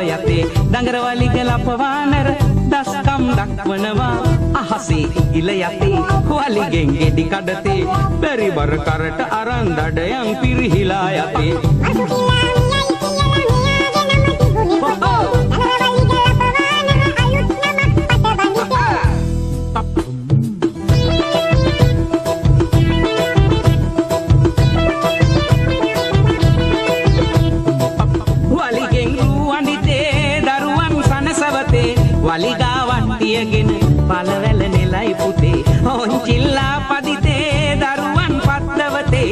යතේ දඟරවලිග ලපවානර දස්කම් දක්වනවා අහසේ ඉල යතේ වලිගෙන් ගෙඩි කඩතේ බැරි බර කරට අරන් දඩයන් පිරිහිලා යතේ වලිගාවට්ටියගෙන පළවැල නෙලයි පුතේ හොංචිල්ලා පදිතේ දරුවන් පත්දවතේ